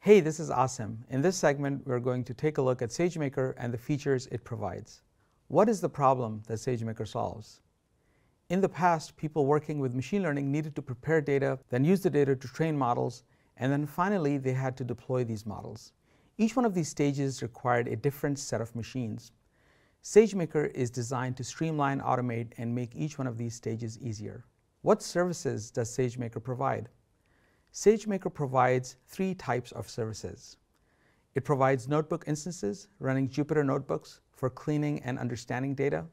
Hey, this is Asim. In this segment, we're going to take a look at SageMaker and the features it provides. What is the problem that SageMaker solves? In the past, people working with machine learning needed to prepare data, then use the data to train models, and then finally they had to deploy these models. Each one of these stages required a different set of machines. SageMaker is designed to streamline, automate, and make each one of these stages easier. What services does SageMaker provide? SageMaker provides three types of services. It provides notebook instances running Jupyter notebooks for cleaning and understanding data.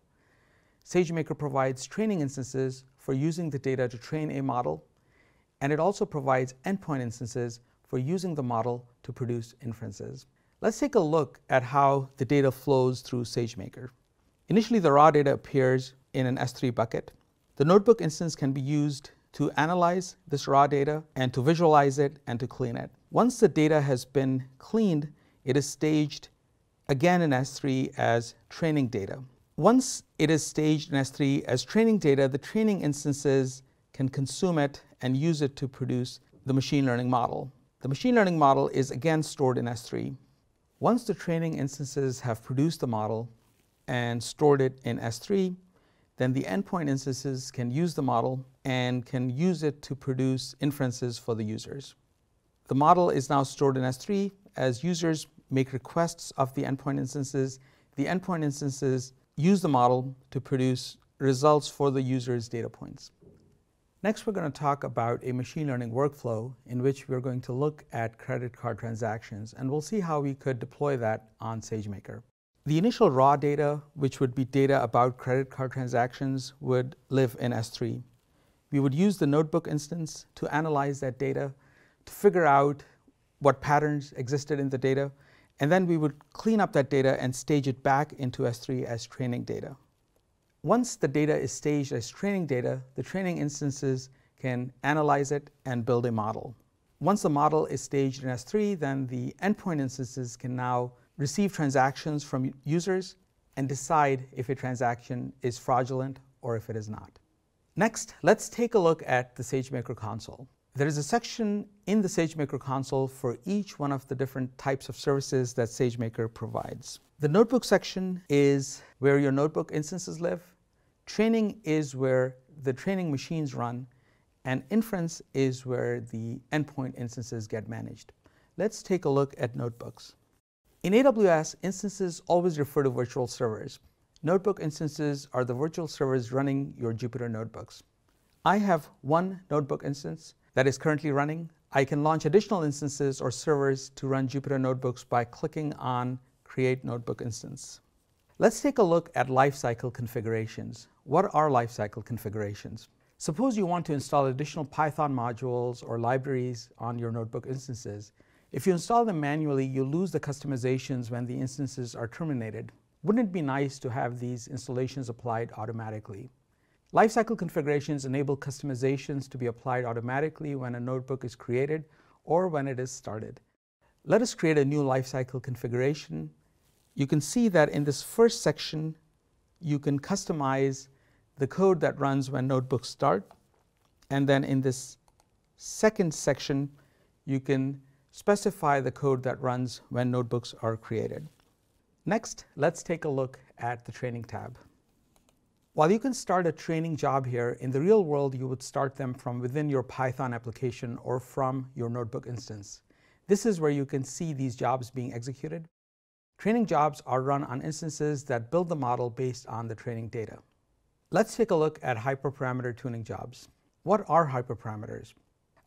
SageMaker provides training instances for using the data to train a model. And it also provides endpoint instances for using the model to produce inferences. Let's take a look at how the data flows through SageMaker. Initially, the raw data appears in an S3 bucket. The notebook instance can be used to analyze this raw data and to visualize it and to clean it. Once the data has been cleaned, it is staged again in S3 as training data. Once it is staged in S3 as training data, the training instances can consume it and use it to produce the machine learning model. The machine learning model is again stored in S3. Once the training instances have produced the model and stored it in S3, then the endpoint instances can use the model and can use it to produce inferences for the users. The model is now stored in S3. As users make requests of the endpoint instances use the model to produce results for the user's data points. Next, we're going to talk about a machine learning workflow in which we're going to look at credit card transactions, and we'll see how we could deploy that on SageMaker. The initial raw data, which would be data about credit card transactions, would live in S3. We would use the notebook instance to analyze that data, to figure out what patterns existed in the data, and then we would clean up that data and stage it back into S3 as training data. Once the data is staged as training data, the training instances can analyze it and build a model. Once the model is staged in S3, then the endpoint instances can now receive transactions from users and decide if a transaction is fraudulent or if it is not. Next, let's take a look at the SageMaker console. There is a section in the SageMaker console for each one of the different types of services that SageMaker provides. The notebook section is where your notebook instances live. Training is where the training machines run, and inference is where the endpoint instances get managed. Let's take a look at notebooks. In AWS, instances always refer to virtual servers. Notebook instances are the virtual servers running your Jupyter notebooks. I have one notebook instance that is currently running. I can launch additional instances or servers to run Jupyter notebooks by clicking on Create Notebook Instance. Let's take a look at lifecycle configurations. What are lifecycle configurations? Suppose you want to install additional Python modules or libraries on your notebook instances. If you install them manually, you'll lose the customizations when the instances are terminated. Wouldn't it be nice to have these installations applied automatically? Lifecycle configurations enable customizations to be applied automatically when a notebook is created or when it is started. Let us create a new lifecycle configuration. You can see that in this first section, you can customize the code that runs when notebooks start. And then in this second section, you can specify the code that runs when notebooks are created. Next, let's take a look at the training tab. While you can start a training job here, in the real world, you would start them from within your Python application or from your notebook instance. This is where you can see these jobs being executed. Training jobs are run on instances that build the model based on the training data. Let's take a look at hyperparameter tuning jobs. What are hyperparameters?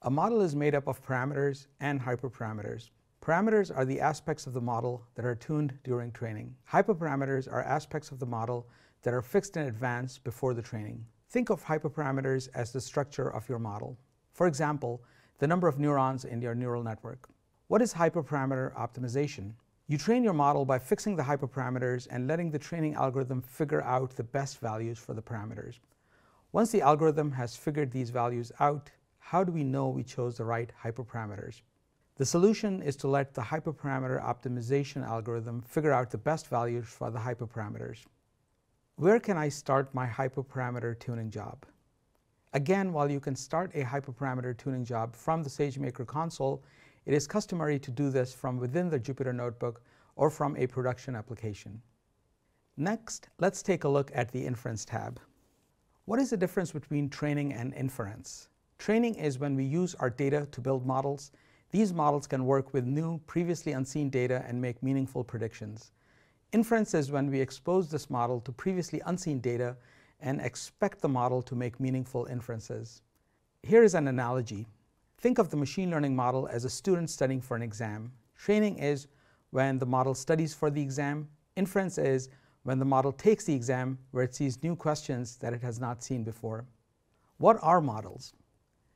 A model is made up of parameters and hyperparameters. Parameters are the aspects of the model that are tuned during training. Hyperparameters are aspects of the model that are fixed in advance before the training. Think of hyperparameters as the structure of your model. For example, the number of neurons in your neural network. What is hyperparameter optimization? You train your model by fixing the hyperparameters and letting the training algorithm figure out the best values for the parameters. Once the algorithm has figured these values out, how do we know we chose the right hyperparameters? The solution is to let the hyperparameter optimization algorithm figure out the best values for the hyperparameters. Where can I start my hyperparameter tuning job? Again, while you can start a hyperparameter tuning job from the SageMaker console, it is customary to do this from within the Jupyter Notebook or from a production application. Next, let's take a look at the Inference tab. What is the difference between training and inference? Training is when we use our data to build models. These models can work with new, previously unseen data and make meaningful predictions. Inference is when we expose this model to previously unseen data and expect the model to make meaningful inferences. Here is an analogy. Think of the machine learning model as a student studying for an exam. Training is when the model studies for the exam. Inference is when the model takes the exam where it sees new questions that it has not seen before. What are models?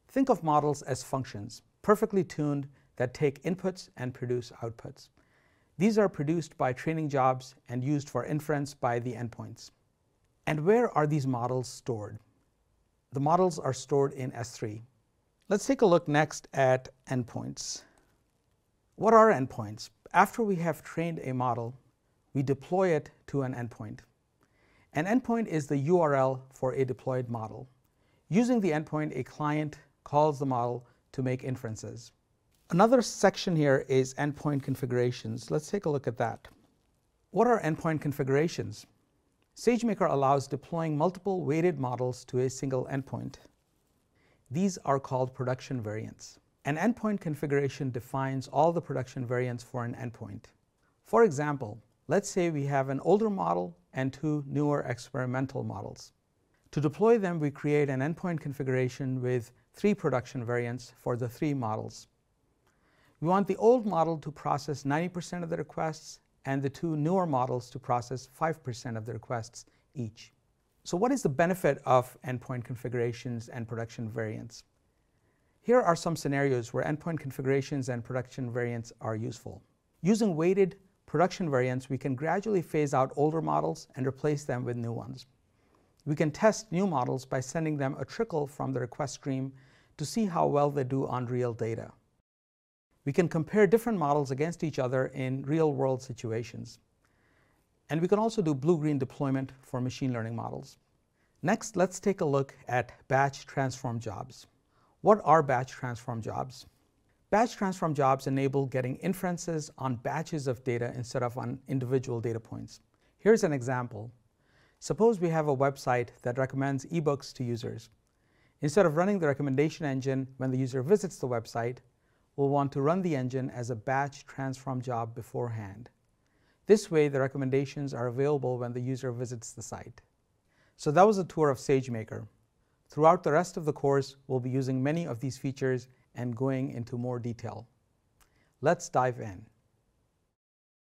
Think of models as functions, perfectly tuned, that take inputs and produce outputs. These are produced by training jobs and used for inference by the endpoints. And where are these models stored? The models are stored in S3. Let's take a look next at endpoints. What are endpoints? After we have trained a model, we deploy it to an endpoint. An endpoint is the URL for a deployed model. Using the endpoint, a client calls the model to make inferences. Another section here is endpoint configurations. Let's take a look at that. What are endpoint configurations? SageMaker allows deploying multiple weighted models to a single endpoint. These are called production variants. An endpoint configuration defines all the production variants for an endpoint. For example, let's say we have an older model and two newer experimental models. To deploy them, we create an endpoint configuration with 3 production variants for the 3 models. We want the old model to process 90% of the requests and the 2 newer models to process 5% of the requests each. So what is the benefit of endpoint configurations and production variants? Here are some scenarios where endpoint configurations and production variants are useful. Using weighted production variants, we can gradually phase out older models and replace them with new ones. We can test new models by sending them a trickle from the request stream to see how well they do on real data. We can compare different models against each other in real-world situations. And we can also do blue-green deployment for machine learning models. Next, let's take a look at batch transform jobs. What are batch transform jobs? Batch transform jobs enable getting inferences on batches of data instead of on individual data points. Here's an example. Suppose we have a website that recommends ebooks to users. Instead of running the recommendation engine when the user visits the website, we'll want to run the engine as a batch transform job beforehand. This way, the recommendations are available when the user visits the site. So that was a tour of SageMaker. Throughout the rest of the course, we'll be using many of these features and going into more detail. Let's dive in.